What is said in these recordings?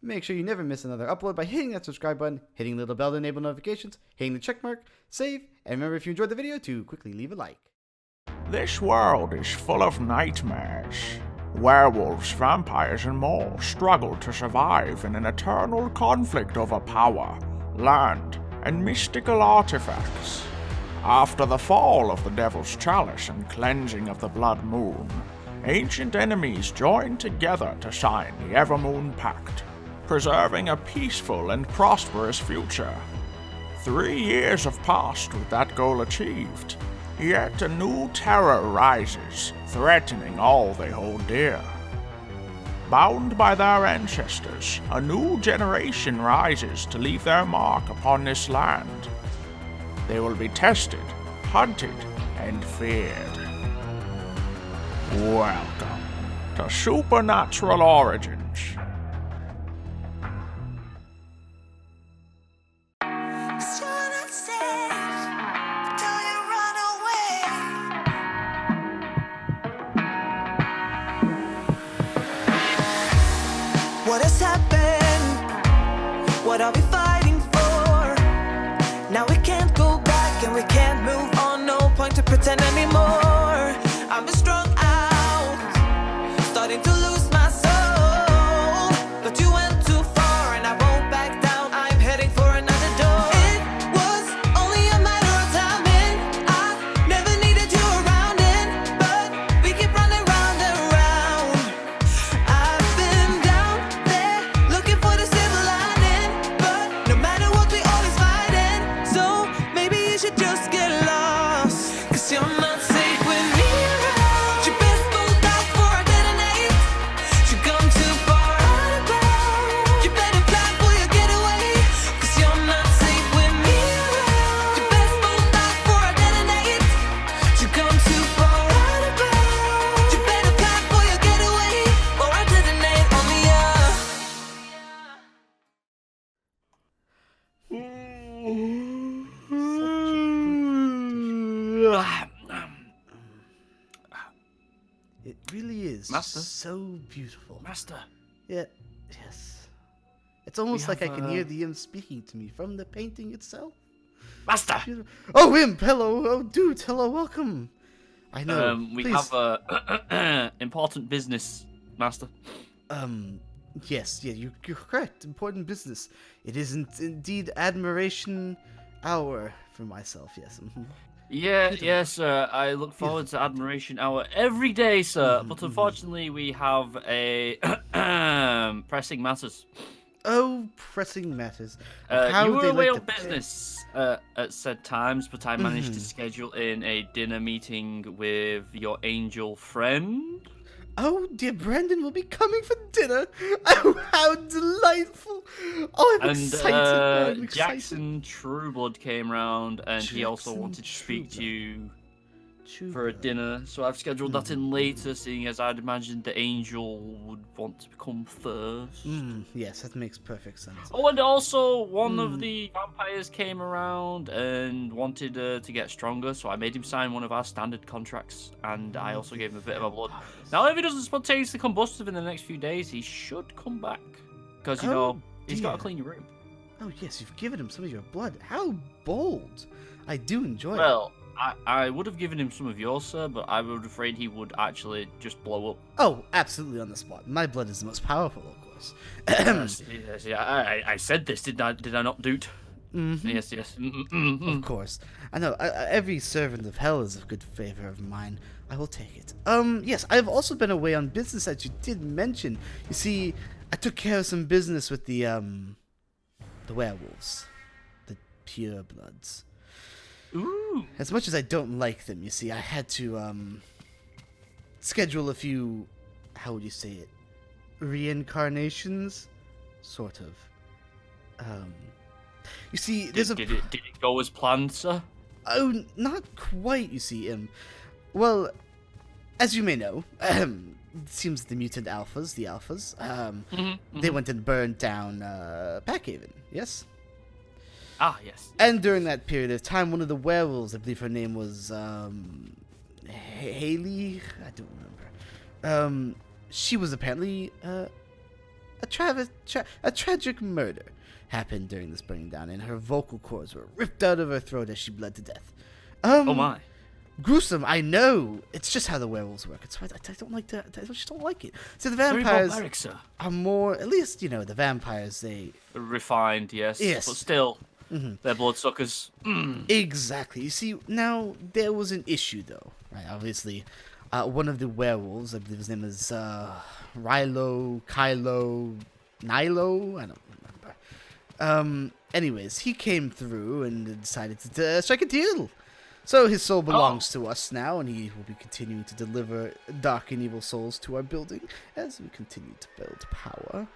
Make sure you never miss another upload by hitting that subscribe button, hitting the little bell to enable notifications, hitting the check mark, save, and remember if you enjoyed the video to quickly leave a like. This world is full of nightmares. Werewolves, vampires, and more struggle to survive in an eternal conflict over power, land, and mystical artifacts. After the fall of the Devil's Chalice and cleansing of the Blood Moon, ancient enemies joined together to sign the Evermoon Pact, preserving a peaceful and prosperous future. 3 years have passed with that goal achieved, yet a new terror rises, threatening all they hold dear. Bound by their ancestors, a new generation rises to leave their mark upon this land. They will be tested, hunted, and feared. Welcome to Supernatural Origins. What has happened? What are we fighting for? Now we can't go back and we can't move on. No point to pretend anymore. I've been strung out, starting to lose my soul. But you went too far and I won't back down. I'm heading for another door. It was only a matter of timing. I never needed you around it, but we keep running round and round. I've been down there looking for the silver lining, but no matter what we always fighting. So maybe you should just get lost, 'cause you're not safe with me around. You best bolt out before I detonate. You come too far out of bounds. You better plan for your getaway, 'cause you're not safe with me around. You best bolt out before I detonate. You come too far out of bounds. You better plan for your getaway, or I detonate on the It really is Master? so beautiful. Master, Yeah, yes. It's almost We like I have, can hear the imp speaking to me from the painting itself. Master. Beautiful. Oh, imp, hello. Oh, dude, hello, welcome. I know. We Please. have important business, Master. Yes, yeah, you're correct. Important business. It isn't indeed admiration hour for myself, yes. Yeah, yes, sir. I look forward to Admiration Hour every day, sir. But unfortunately, we have a pressing matters. Oh, pressing matters. You were they away like on to pay- business at said times, but I managed to schedule in a dinner meeting with your angel friend. Oh, dear Brandon will be coming for dinner. Oh, how delightful. Oh, I'm And excited. I'm excited. Jackson Trueblood came round, and he also Jackson wanted to speak to you True for a blood. dinner. So I've scheduled that in later, seeing as I'd imagined the angel would want to come first. Yes, that makes perfect sense. Oh, and also one of the vampires came around and wanted to get stronger, so I made him sign one of our standard contracts, and I also gave him a bit of a blood. Now, if he doesn't spontaneously combust within the next few days, he should come back, because you know he's got to dear. clean your room. Oh, yes, you've given him some of your blood. How bold. I do enjoy it. Well, I would have given him some of yours, sir, but I was afraid he would actually just blow up. Oh, absolutely on the spot. My blood is the most powerful, of course. Yes, yeah, I said this, did I not, Doot? Yes, yes. Of course. I know, every servant of hell is of good favor of mine. I will take it. Yes, I've also been away on business, as you did mention. You see, I took care of some business with the werewolves. The purebloods. Ooh. As much as I don't like them, you see, I had to, schedule a few, how would you say it, reincarnations? Sort of. You see, there's Did it go as planned, sir? Oh, not quite, you see, well, as you may know, it seems the mutant alphas, they went and burned down, Packhaven, yes? Ah, yes. And during that period of time, one of the werewolves, I believe her name was, Haley? I don't remember. She was apparently, a tragic murder happened during this burning down, and her vocal cords were ripped out of her throat as she bled to death. Oh my. Gruesome, I know. It's just how the werewolves work. It's why I don't like to. I just don't like it. So the Very vampires barbaric, sir. are more, at least the vampires. They Refined, yes. Yes. But still, they're bloodsuckers. exactly. You see, now there was an issue though, right? Obviously, one of the werewolves, I believe his name is Xylo, Kylo, Nilo. I don't remember. Anyways, he came through and decided to strike a deal. So his soul belongs to us now, and he will be continuing to deliver dark and evil souls to our building as we continue to build power.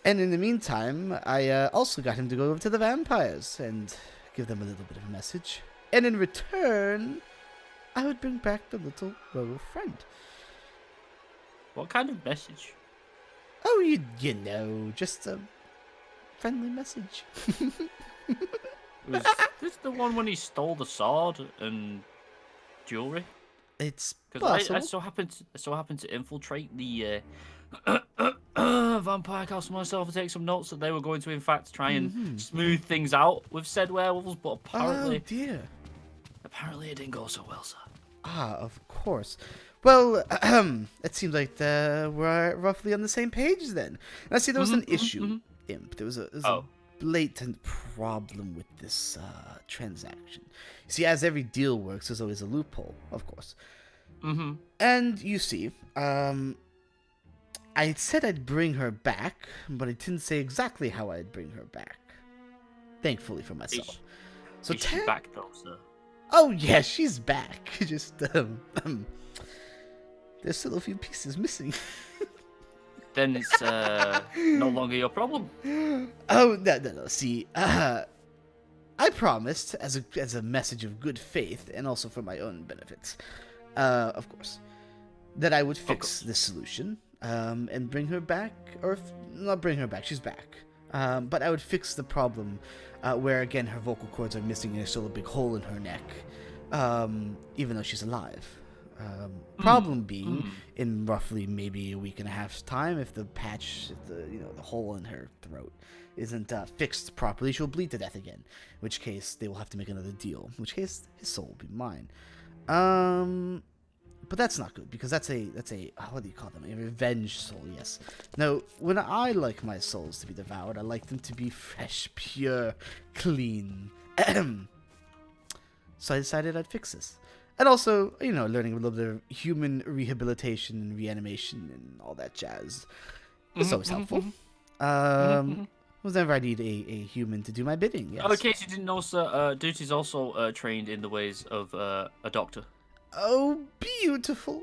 And in the meantime, I also got him to go over to the vampires and give them a little bit of a message. And in return, I would bring back the little werewolf friend. What kind of message? Oh, you know, just a friendly message. Was this the one when he stole the sword and jewelry? It's Because possible. I so happened to infiltrate the vampire castle myself and take some notes that they were going to, in fact, try and smooth things out with said werewolves, but apparently, Oh dear. apparently it didn't go so well, sir. Ah, of course. Well, it seems like we're roughly on the same page then. Now, see, there was an issue, Imp. There was a blatant problem with this transaction. You see, as every deal works, there's always a loophole, of course. And you see, I said I'd bring her back, but I didn't say exactly how I'd bring her back. Thankfully for myself. Is she back though, sir? Oh yeah, she's back. Just there's still a few pieces missing. Then it's no longer your problem. Oh no. See, I promised as a message of good faith and also for my own benefits, of course, that I would fix this solution and bring her back, or not bring her back. She's back. But I would fix the problem where again her vocal cords are missing and there's still a big hole in her neck, even though she's alive. Problem being, in roughly maybe a week and a half's time, if the hole in her throat isn't fixed properly, she'll bleed to death again. In which case, they will have to make another deal. In which case, his soul will be mine. But that's not good because that's a what do you call them? A revenge soul. Yes. Now, when I like my souls to be devoured, I like them to be fresh, pure, clean. So I decided I'd fix this. And also, learning a little bit of human rehabilitation and reanimation and all that jazz. It's always helpful. Whenever I need a human to do my bidding, yes. Oh, in case you didn't know, sir, Duty's also trained in the ways of a doctor. Oh, beautiful.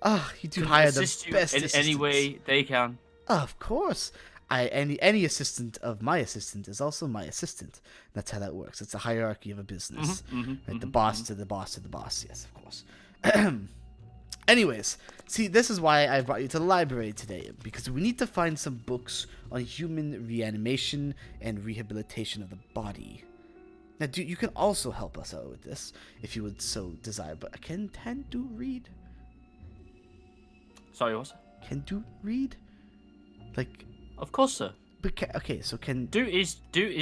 You do hire the best assistants. In any way they can. Of course. Any assistant of my assistant is also my assistant. That's how that works. It's a hierarchy of a business. Right? The boss to the boss to the boss. Yes, of course. Anyways, see, this is why I brought you to the library today, because we need to find some books on human reanimation and rehabilitation of the body. Now, you can also help us out with this, if you would so desire, but can do read? Sorry, what? Can do read? Like... Of course, sir. But okay, so can... Do is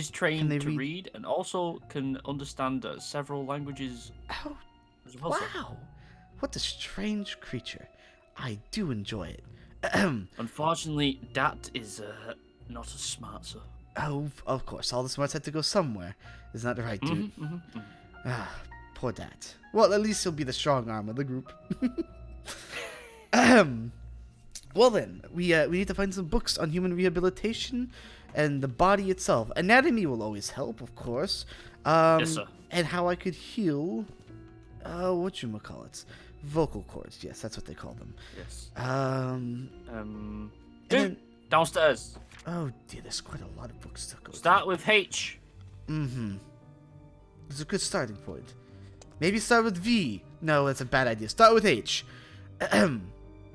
trained to read and also can understand several languages Oh, as well, wow. Sir. What a strange creature. I do enjoy it. Unfortunately, that is not as smart, sir. Oh, of course. All the smarts had to go somewhere. Isn't that right, dude? Poor Dad. Well, at least he'll be the strong arm of the group. Well then, we need to find some books on human rehabilitation and the body itself. Anatomy will always help, of course. Yes, sir. And how I could heal, whatchamacallits? Vocal cords. Yes, that's what they call them. Yes. Then, Downstairs. oh dear, there's quite a lot of books to go Start with H. It's a good starting point. Maybe start with V. No, that's a bad idea. Start with H.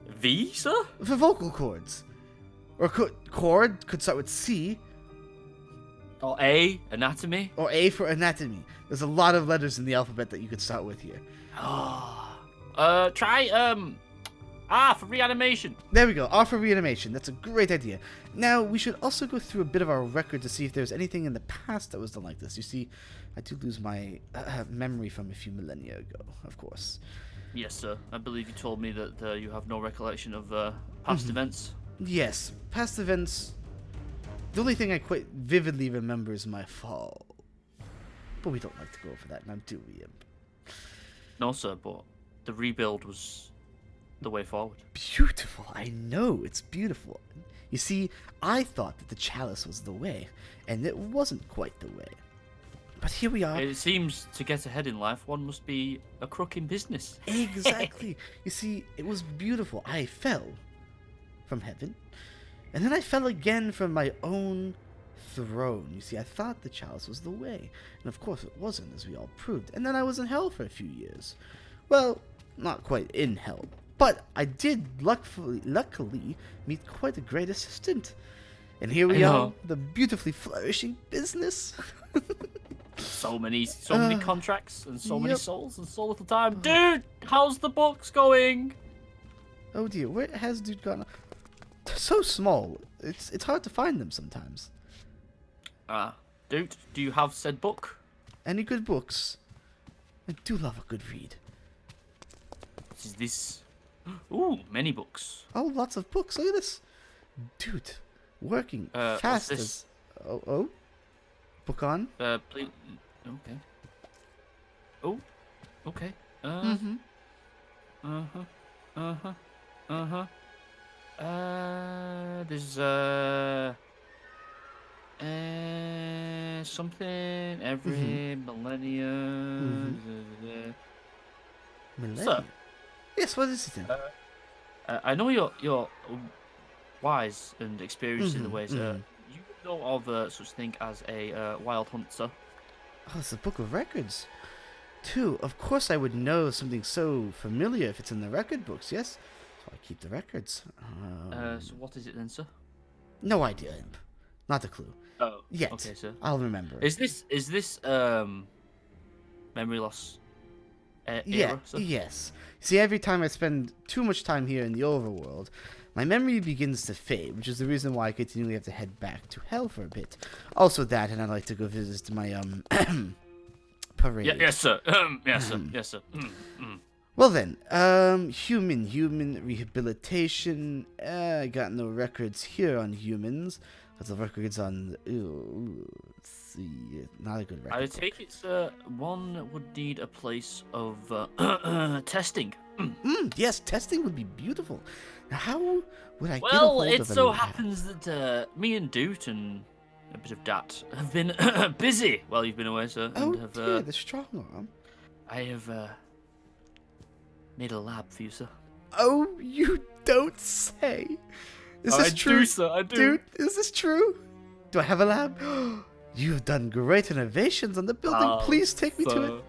V, sir? For vocal cords. Or chord could start with C. Or A, anatomy. Or A for anatomy. There's a lot of letters in the alphabet that you could start with here. Try Ah, for reanimation. There we go. R for reanimation. That's a great idea. Now, we should also go through a bit of our record to see if there's anything in the past that was done like this. You see, I do lose my memory from a few millennia ago, of course. Yes, sir. I believe you told me that you have no recollection of past events. Yes, past events. The only thing I quite vividly remember is my fall. But we don't like to go over that, now do we, Imp? No, sir, but the rebuild was the way forward. Beautiful. I know, it's beautiful. You see, I thought that the chalice was the way, and it wasn't quite the way. But here we are. It seems to get ahead in life, one must be a crook in business. Exactly. You see, it was beautiful. I fell from heaven, and then I fell again from my own throne. You see, I thought the chalice was the way, and of course it wasn't, as we all proved. And then I was in hell for a few years. Well, not quite in hell, but I did luckily meet quite a great assistant. And here we are, the beautifully flourishing business. So many contracts and so many souls and so little time. Dude, how's the books going? Oh dear, where has dude gone? They're so small. It's hard to find them sometimes. Dude, do you have said book? Any good books? I do love a good read. What is this? Ooh, many books. Oh, lots of books. Look at this. Dude, working fast as... Oh? Book on? Please... Okay. Oh, okay. There's, something every millennium. Millennium? Sir. Yes, what is it then? I know you're wise and experienced in the ways. You know of such thing as a wild hunt, sir? Oh, it's a book of records. Too. Of course I would know something so familiar if it's in the record books, yes? So I keep the records. So what is it then, sir? No idea, Imp. Not a clue. Oh, yet. Okay, sir. I'll remember. Is this memory loss era, sir? Yes. See, every time I spend too much time here in the overworld, my memory begins to fade, which is the reason why I continually have to head back to hell for a bit. Also that, and I like to go visit my parade. Yes, sir. Yes, sir. Yes, sir. Well then, human rehabilitation. I got no records here on humans. Lots of records on. Let's see, not a good record. I take it, sir, one would need a place of testing. Yes, testing would be beautiful. Now, how would I get a Well, hold it of a so lab? happens that me and Doot and a bit of Dat have been busy while you've been away, sir. Oh and have, dear, the strong arm. I have made a lab for you, sir. Oh, you don't say. Is this I true? do, sir, I do. Dude, is this true? Do I have a lab? You've done great innovations on the building. Please take me to it.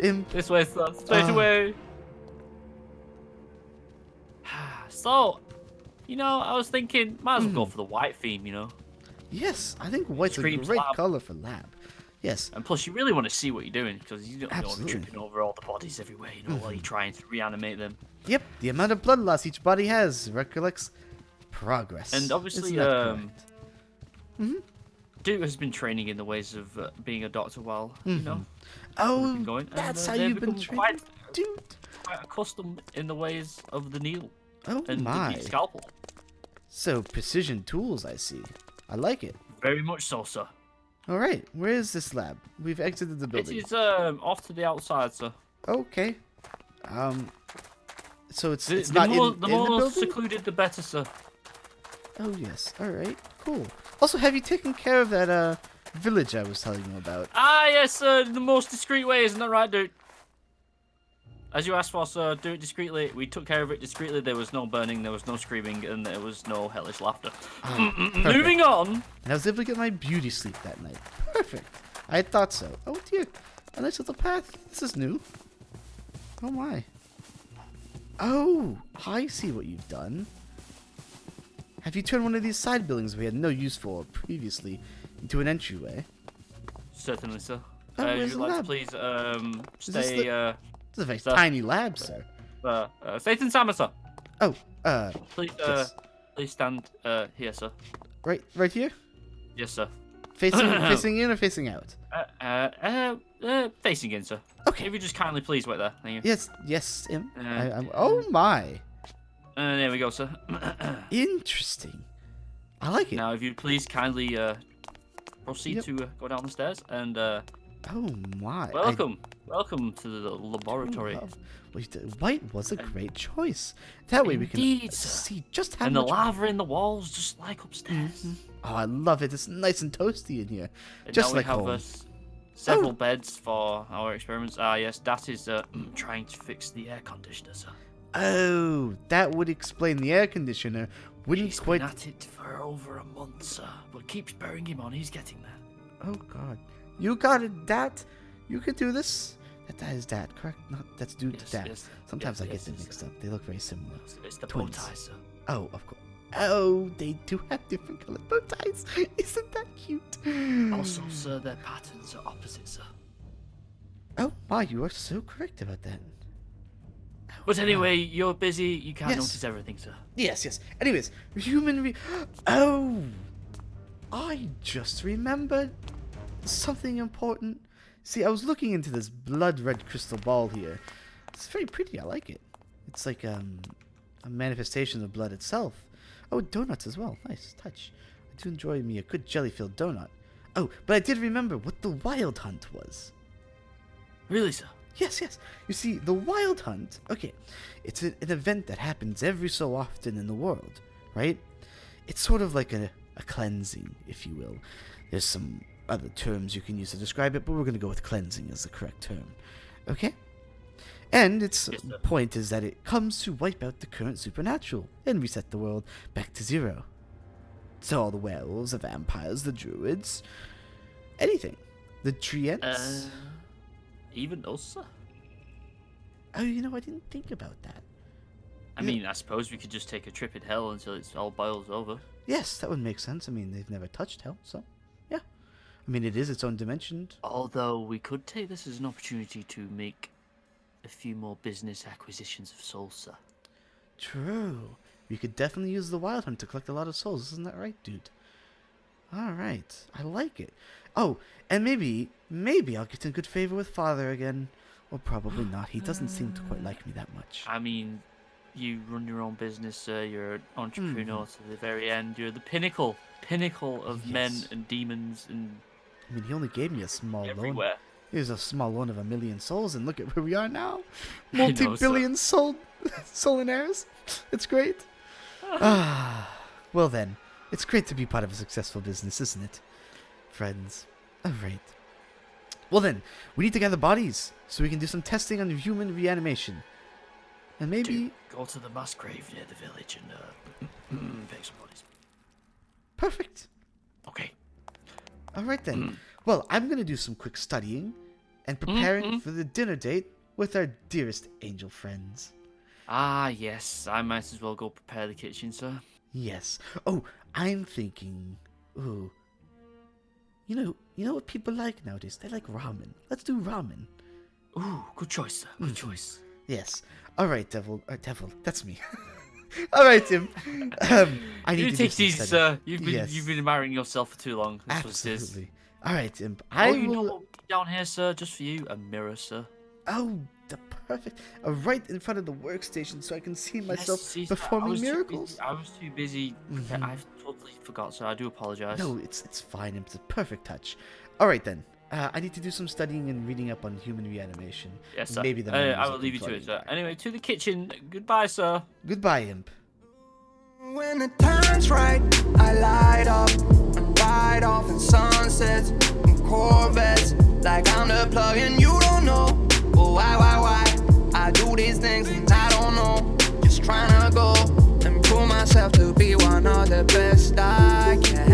Imp. This way, sir. Straight away. So, I was thinking, might as well go for the white theme, Yes, I think white's a Screams great lab. color for lab. Yes. And plus, you really want to see what you're doing, because you don't want to Absolutely. tripping over all the bodies everywhere, while you're trying to reanimate them. Yep, the amount of blood loss each body has recollects progress. And obviously, Isn't that correct? Duke has been training in the ways of being a doctor while, Oh, been going, that's and, how they've you've been become trained, dude. quite accustomed in the ways of the needle Oh and my. the deep scalpel. So, precision tools, I see. I like it. Very much so, sir. All right, where is this lab? We've exited the It building. is off to the outside, sir. Okay. So it's The not more, in the the more building? secluded, the better, sir. Oh yes. All right. Cool. Also, have you taken care of that village I was telling you about? Ah, yes, sir. The most discreet way, isn't that right, dude? As you asked for, sir, do it discreetly. We took care of it discreetly. There was no burning, there was no screaming, and there was no hellish laughter. Moving on. And I was able to get my beauty sleep that night. Perfect. I thought so. Oh dear. A nice little path. This is new. Oh my. Oh, I see what you've done. Have you turned one of these side buildings we had no use for previously into an entryway? Certainly, sir. Oh, If where's you'd the like to lab? please this stay. This is a very Sir. tiny lab, sir. Satan Sama, sir. Oh, Please, yes. please stand here, sir. Right here? Yes, sir. Facing in or facing out? Facing in, sir. Okay. If you just kindly please wait there. Thank you. Yes, Im. Oh my. There we go, sir. Interesting. I like it. Now, if you please kindly proceed to go down the stairs and Oh my. welcome to the laboratory. White was a great choice. That way we Indeed, can sir. see just how And much. the lava in the walls, just like upstairs. Oh, I love it. It's nice and toasty in here, And just now like we have home. several beds for our experiments. Ah, yes, that is trying to fix the air conditioner, sir. Oh, that would explain the air conditioner. Wouldn't He's quite. been at it for over a month, sir. But keep spurring him on. He's getting there. Oh God, you got it, Dat. You could do this. That is Dat, correct? Not that's dude to Dat. Yes, Sometimes I get yes, them yes. mixed up. They look very similar. It's the bow Twins. tie, sir. Oh, of course. Oh, they do have different colored bow ties. Isn't that cute? Also, sir, their patterns are opposite, sir. Oh, wow, you are so correct about that. But anyway, you're busy. You can't Yes. notice everything, sir. Yes. Anyways, Oh, I just remembered something important. See, I was looking into this blood red crystal ball here. It's very pretty. I like it. It's like a manifestation of blood itself. Oh, donuts as well. Nice touch. I do enjoy me a good jelly-filled donut. Oh, but I did remember what the wild hunt was. Really, sir? Yes. You see, the wild hunt, okay, it's an event that happens every so often in the world, right? It's sort of like a cleansing, if you will. There's some other terms you can use to describe it, but we're going to go with cleansing as the correct term. Okay? And its point is that it comes to wipe out the current supernatural and reset the world back to zero. So all the werewolves, the vampires, the druids, anything. The treants. Even us, sir? Oh, I didn't think about that. I mean, I suppose we could just take a trip in hell until it all boils over. Yes, that would make sense. I mean, they've never touched hell, so yeah. I mean, it is its own dimension. Although we could take this as an opportunity to make a few more business acquisitions of souls, sir. True. We could definitely use the wild hunt to collect a lot of souls. Isn't that right, dude? All right. I like it. Oh, and maybe I'll get in good favor with Father again. Or probably not. He doesn't seem to quite like me that much. I mean, you run your own business, sir. You're an entrepreneur to the very end. You're the pinnacle of men and demons and I mean, he only gave me a small loan. everywhere. Here's a small loan of 1 million souls, and look at where we are now. I know, Multi-billion soulinaires. It's great. Well then, it's great to be part of a successful business, isn't it? Friends. Alright. Well then, we need to gather bodies, so we can do some testing on human reanimation. And maybe... Go to the mass grave near the village and pick some bodies. Perfect. Okay. Alright then. Well, I'm going to do some quick studying and preparing for the dinner date with our dearest angel friends. Ah, yes. I might as well go prepare the kitchen, sir. Yes. Oh, I'm thinking... Ooh. You know what people like nowadays? They like ramen. Let's do ramen. Ooh, good choice, sir. Good choice. Yes. Alright, Devil. Devil. That's me. Alright, Tim. I need You to take do some it easy, studying. sir. Yes. You've been admiring yourself for too long. That's what it is. Absolutely. Alright, Tim. You know what? Down here, sir, just for you, a mirror, sir. Oh, the perfect. Right in front of the workstation so I can see myself see, performing miracles. I was too busy. I totally forgot, sir. I do apologize. No, it's fine. It's a perfect touch. Alright then. I need to do some studying and reading up on human reanimation. Yes, sir. Maybe the I will leave you to it, sir. Anyway, to the kitchen. Goodbye, sir. Goodbye, Imp. When the time's right, I light up and ride off in sunsets and Corvettes. Like I'm the plug and you don't know. But why? I do these things and I don't know. Just trying to go and prove myself to be one of the best I can.